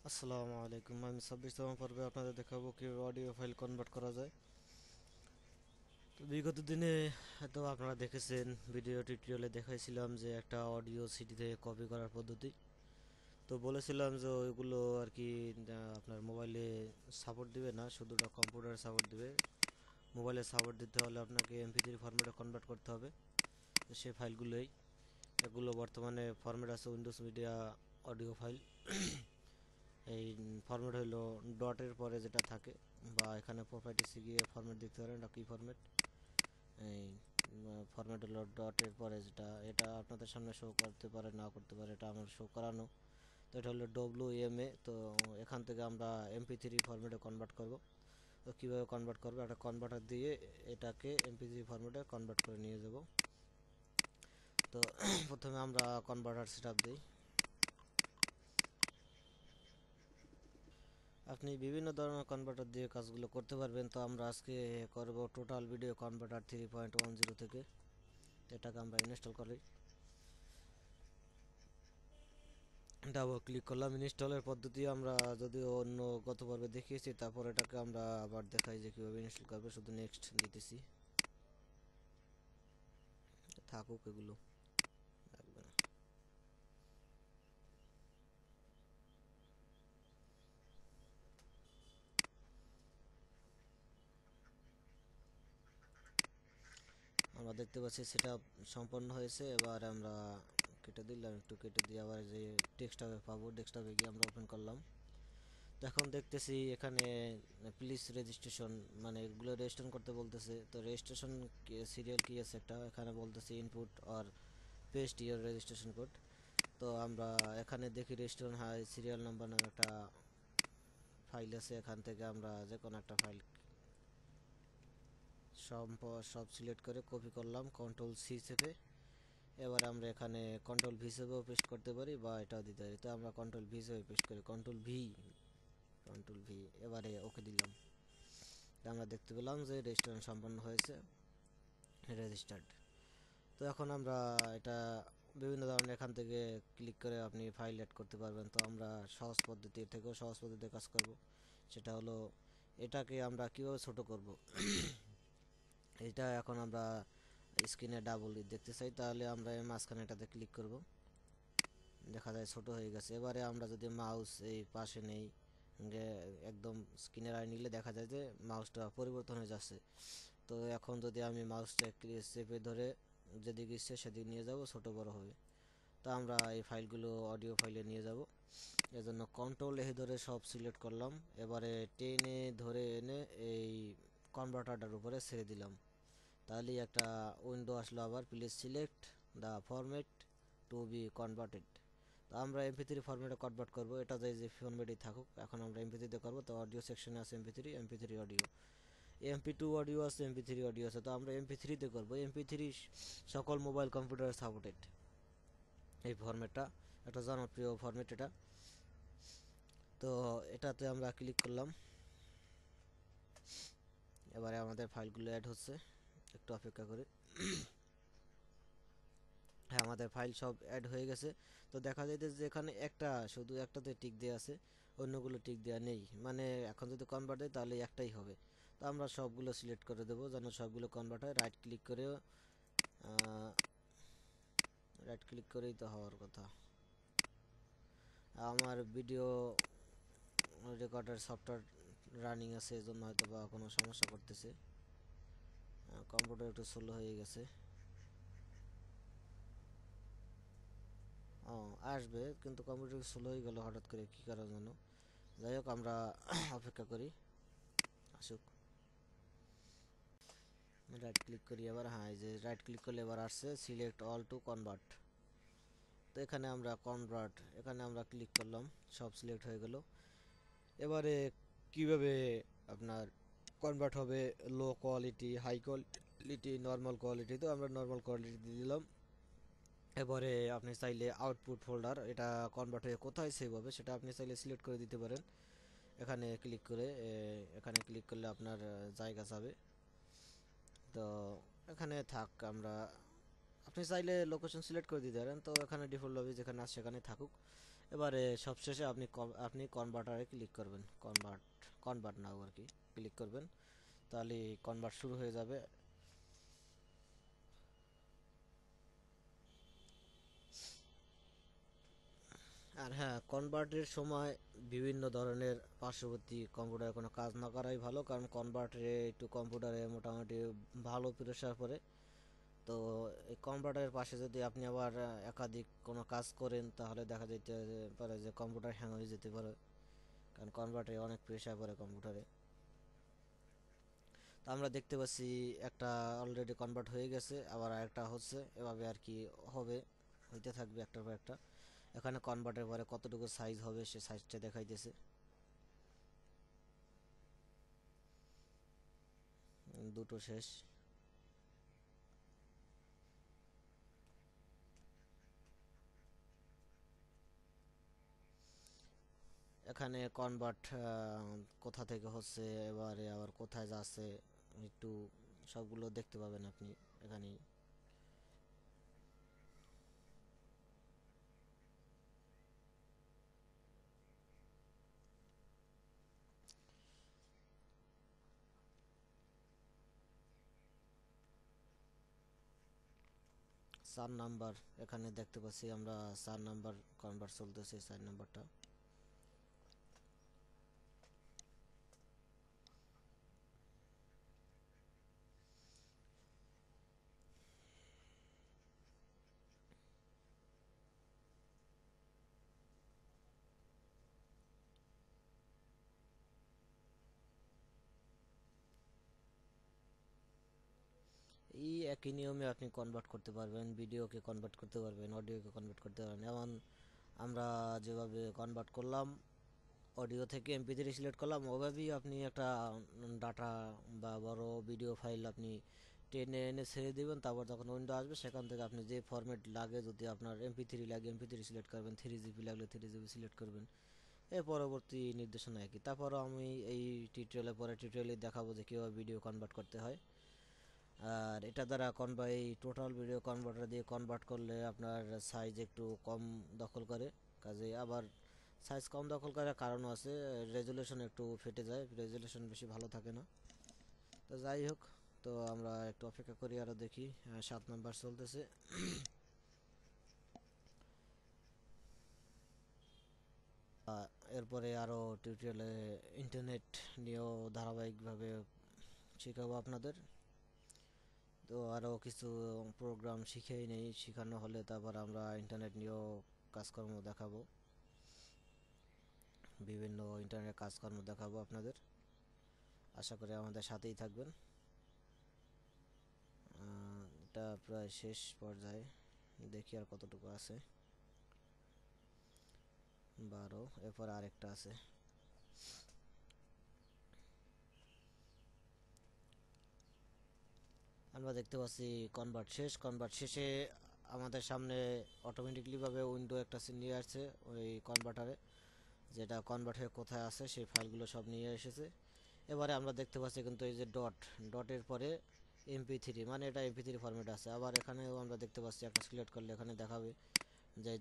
আসসালামু আলাইকুম। আমি 26তম পর্বে আপনাদের দেখাবো কিভাবে অডিও ফাইল কনভার্ট করা যায়। তো বিগত দিনে হয়তো আপনারা দেখেছেন, ভিডিও টিউটোরিয়ালে দেখাইছিলাম যে একটা অডিও সিডি থেকে কপি করার পদ্ধতি। তো বলেছিলাম যে ওইগুলো আর কি আপনার মোবাইলে সাপোর্ট দিবে না, শুধু কম্পিউটারে সাপোর্ট দিবে। মোবাইলে সাপোর্ট দিতে হলে আপনাকে MP3 ফরম্যাটে কনভার্ট করতে হবে। তো সেই ফাইলগুলোই এগুলো বর্তমানে ফরম্যাট আছে উইন্ডোজ মিডিয়া অডিও ফাইল। এই ফরম্যাট হলো ডটের পরে যেটা থাকে, বা এখানে প্রপার্টিসে গিয়ে ফরম্যাট দেখতে পারেন এটা কী ফরম্যাট। এই ফরম্যাট হলো ডটের পরে যেটা, এটা আপনাদের সামনে শো করতে পারে না করতে পারে, এটা আমার শো করানো। তো এটা হলো WMA। তো এখান থেকে আমরা MP3 ফরম্যাটে কনভার্ট করব। তো কীভাবে কনভার্ট করবো, একটা কনভার্টার দিয়ে এটাকে MP3 ফরম্যাটে কনভার্ট করে নিয়ে যাব। তো প্রথমে আমরা কনভার্টার সেট আপ দিই। আপনি বিভিন্ন ধরনের কনভার্টার দিয়ে কাজগুলো করতে পারবেন। তো আমরা আজকে করব টোটাল ভিডিও কনভার্টার 3.10 থেকে। এটাকে আমরা ইনস্টল করি, ডাবল ক্লিক করলাম। ইনস্টলের পদ্ধতি আমরা যদিও অন্য গত পর্বে দেখিয়েছি, তারপর এটাকে আমরা আবার দেখাই যে কীভাবে ইনস্টল করবে। শুধু নেক্সট দিতেছি, থাকুক, এগুলো লাগবে না। আমরা দেখতে পাচ্ছি সেটা সম্পন্ন হয়েছে। এবার আমরা কেটে দিলাম, একটু কেটে দিয়ে আবার যে ডেস্কটপে পাবো, ডেস্কটপে গিয়ে আমরা ওপেন করলাম। তো এখন দেখতেছি এখানে প্লিজ রেজিস্ট্রেশন, মানে এগুলো রেজিস্ট্রেশন করতে বলতেছে। তো রেজিস্ট্রেশন সিরিয়াল কি আছে একটা, এখানে বলতেছে ইনপুট আর পেস্ট ইয়ার রেজিস্ট্রেশন কোড। তো আমরা এখানে দেখি রেজিস্ট্রেশন হাই সিরিয়াল নাম্বার নামে একটা ফাইল আছে। এখান থেকে আমরা যে কোনো একটা ফাইল সব সিলেক্ট করে কপি করলাম, কন্ট্রোল C চেপে। এবার আমরা এখানে কন্ট্রোল V চেপেও পেস্ট করতে পারি, বা এটাও দিতে পারি। তো আমরা কন্ট্রোল V চেপে পেস্ট করি, কন্ট্রোল V। এবারে ওকে দিলাম। আমরা দেখতে পেলাম যে রেজিস্ট্রেশন সম্পন্ন হয়েছে, রেজিস্টার্ড। তো এখন আমরা এটা বিভিন্ন ধরনের এখান থেকে ক্লিক করে আপনি ফাইল অ্যাড করতে পারবেন। তো আমরা সহজ পদ্ধতির থেকেও সহজ পদ্ধতিতে কাজ করব। সেটা হলো এটাকে আমরা কীভাবে ছোট করব। এটা এখন আমরা স্ক্রিনে ডাবল দেখতে চাই, তাহলে আমরা এই মাঝখানে এটাতে ক্লিক করব। দেখা যায় ছোট হয়ে গেছে। এবারে আমরা যদি মাউস এই পাশে নেই, একদম স্ক্রিনের আই নিলে দেখা যায় যে মাউসটা পরিবর্তন হয়ে যাচ্ছে। তো এখন যদি আমি মাউসটা চেপে ধরে যেদিকে ইচ্ছে সেদিকে নিয়ে যাব, ছোট বড় হবে। তো আমরা এই ফাইলগুলো অডিও ফাইলে নিয়ে যাব। এজন্য কন্ট্রোল A ধরে সব সিলেক্ট করলাম। এবারে টেনে ধরে এনে এই কনভার্টারটার উপরে ছেড়ে দিলাম। তাহলেই একটা উইন্ডো আসলো, আবার please select the format to be converted. তো আমরা MP3 ফরম্যাটে কনভার্ট করব, এটা যে ফরম্যাটেই থাকুক। এখন আমরা MP3 তে করবো। তো অডিও সেকশনে আছে MP3 অডিও, MP2 অডিও আছে, MP3 অডিও আছে। তো আমরা MP3 তে করবো। MP3 সকল মোবাইল কম্পিউটার সাপোর্টেড এই ফরম্যাটটা, একটা জনপ্রিয় ফরম্যাট এটা। তো এটাতে আমরা ক্লিক করলাম। এবারে আমাদের ফাইলগুলো অ্যাড হচ্ছে, একটু অপেক্ষা করি। হ্যাঁ, আমাদের ফাইল সব অ্যাড হয়ে গেছে। তো দেখা যাইতেছে যে এখানে একটা, শুধু একটাতে টিক দেওয়া আছে, অন্যগুলো টিক দেওয়া নেই। মানে এখন যদি কনভার্ট দেয় তাহলে একটাই হবে। তো আমরা সবগুলো সিলেক্ট করে দেবো যেন সবগুলো কনভার্ট হয়। রাইট ক্লিক করে, রাইট ক্লিক করেই তো হওয়ার কথা। আমার ভিডিও রেকর্ডার সফটওয়্যার রানিং আছে, এজন্য হয়তো বা কোনো সমস্যা করতেছে। কম্পিউটার একটু স্লো হয়ে গেছে। ও, আসবে, কিন্তু কম্পিউটার স্লো হয়ে গেল হঠাৎ করে, কী কারণ জানো। যাই হোক, আমরা অপেক্ষা করি, আসুক। রাইট ক্লিক করি এবার। হ্যাঁ, এই যে রাইট ক্লিক করলে এবার আসছে সিলেক্ট অল টু কনভার্ট। তো এখানে আমরা কনভার্ট, এখানে আমরা ক্লিক করলাম, সব সিলেক্ট হয়ে গেল। এবারে কিভাবে আপনার কনভার্ট হবে, low quality, high quality, normal quality. তো আমরা নর্মাল কোয়ালিটি দিয়ে দিলাম। এবারে আপনি চাইলে আউটপুট ফোল্ডার, এটা কনভার্ট হয়ে কোথায় সেভ হবে সেটা আপনি চাইলে সিলেক্ট করে দিতে পারেন। এখানে ক্লিক করে, এখানে ক্লিক করলে আপনার জায়গা যাবে। তো এখানে থাক, আপনি চাইলে লোকেশন সিলেক্ট করে দিতে পারেন। তো এখানে ডিফল্ট হবে, যেখানে আছে সেখানে থাকুক। এবারে সবশেষে আপনি কনভার্টারে ক্লিক করবেন, কনভার্ট নাও আর কি ক্লিক করবেন, তাহলে কনভার্ট শুরু হয়ে যাবে। আর হ্যাঁ, কনভার্টের সময় বিভিন্ন ধরনের পার্শ্ববর্তী কম্পিউটারে কোনো কাজ না করাই ভালো, কারণ কনভার্টারে একটু কম্পিউটারে মোটামুটি ভালো প্রেসার পড়ে। তো এই কম্পিউটারের পাশে যদি আপনি আবার একাধিক কোনো কাজ করেন, তাহলে দেখা যেতে পারে যে কম্পিউটার হ্যাং হয়ে যেতে পারে, কারণ কনভার্টারে অনেক প্রেসার পড়ে কম্পিউটারে। তো আমরা দেখতে পাচ্ছি একটা অলরেডি কনভার্ট হয়ে গেছে, আবার আরেকটা হচ্ছে, এভাবে আর কি হবে, হইতে থাকবে একটার পর একটা। এখানে কনভার্টের পরে কতটুকু সাইজ হবে সে সাইজটা দেখাইতেছে। দুটো শেষ। এখানে কনভার্ট কোথা থেকে হচ্ছে, এবারে আবার কোথায় যাচ্ছে, একটু সবগুলো দেখতে পাবেন আপনি এখানেই। চার নাম্বার, এখানে দেখতে পাচ্ছি আমরা 4 নাম্বার কনভার্ট চলতেছে, 4 নাম্বারটা। এই একই নিয়মে আপনি কনভার্ট করতে পারবেন, ভিডিওকে কনভার্ট করতে পারবেন, অডিওকে কনভার্ট করতে পারবেন। যেমন আমরা যেভাবে কনভার্ট করলাম, অডিও থেকে MP3 সিলেক্ট করলাম, ওভাবেই আপনি একটা ডাটা বা বড় ভিডিও ফাইল আপনি টেনে এনে ছেড়ে দেবেন। তারপর যখন উইন্ডো আসবে, সেখান থেকে আপনি যে ফরম্যাট লাগে, যদি আপনার MP3 লাগে MP3 সিলেক্ট করবেন, 3GB লাগলে 3GB সিলেক্ট করবেন। এর পরবর্তী নির্দেশনা একই। তারপরও আমি এই টিউটোরিয়ালে দেখাবো যে কীভাবে ভিডিও কনভার্ট করতে হয়। আর এটা দ্বারা এই টোটাল ভিডিও কনভার্টার দিয়ে কনভার্ট করলে আপনার সাইজ একটু কম দখল করে, কাজে আবার সাইজ কম দখল করার কারণও আছে, রেজুলেশন একটু ফেটে যায়, রেজুলেশন বেশি ভালো থাকে না। তো যাই হোক, তো আমরা একটু অপেক্ষা করি, আরও দেখি। 7 নাম্বার চলতেছে। এরপরে আরও টিউটোরিয়ালে ইন্টারনেট নিয়েও ধারাবাহিকভাবে শেখাবো আপনাদের। তো আরও কিছু প্রোগ্রাম শিখেই নেই, শেখানো হলে তারপর আমরা ইন্টারনেট নিয়েও কাজকর্ম দেখাবো, বিভিন্ন ইন্টারনেট কাজকর্ম দেখাবো আপনাদের। আশা করি আমাদের সাথেই থাকবেন। এটা প্রায় শেষ পর্যায়ে, দেখি আর কতটুকু আছে। 12, এরপর আরেকটা আছে। আমরা দেখতে পাচ্ছি কনভার্ট শেষ। কনভার্ট শেষে আমাদের সামনে অটোমেটিকলিভাবে উইন্ডো একটা নিয়ে আসছে ওই কনভার্টারে, যেটা কনভার্ট হয়ে কোথায় আছে সেই ফাইলগুলো সব নিয়ে এসেছে। এবারে আমরা দেখতে পাচ্ছি কিন্তু এই যে ডটের পরে MP3, মানে এটা MP3 ফরম্যাট আছে। আবার এখানেও আমরা দেখতে পাচ্ছি একটা সিলেক্ট করলে এখানে দেখাবে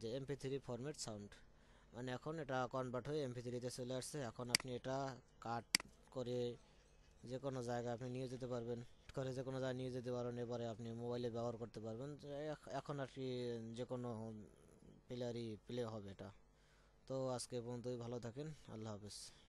যে MP3 ফরম্যাট সাউন্ড, মানে এখন এটা কনভার্ট হয়ে MP3-তে চলে আসছে। এখন আপনি এটা কাট করে যে কোনো জায়গায় আপনি নিয়ে যেতে পারবেন, যে কোনো জায়গায় নিয়ে যেতে পারবেন। এবারে আপনি মোবাইলে ব্যবহার করতে পারবেন, এখন আর কি যে কোনো প্লেয়ারই প্লে হবে এটা। তো আজকে পর্যন্তই, ভালো থাকেন, আল্লাহ হাফেজ।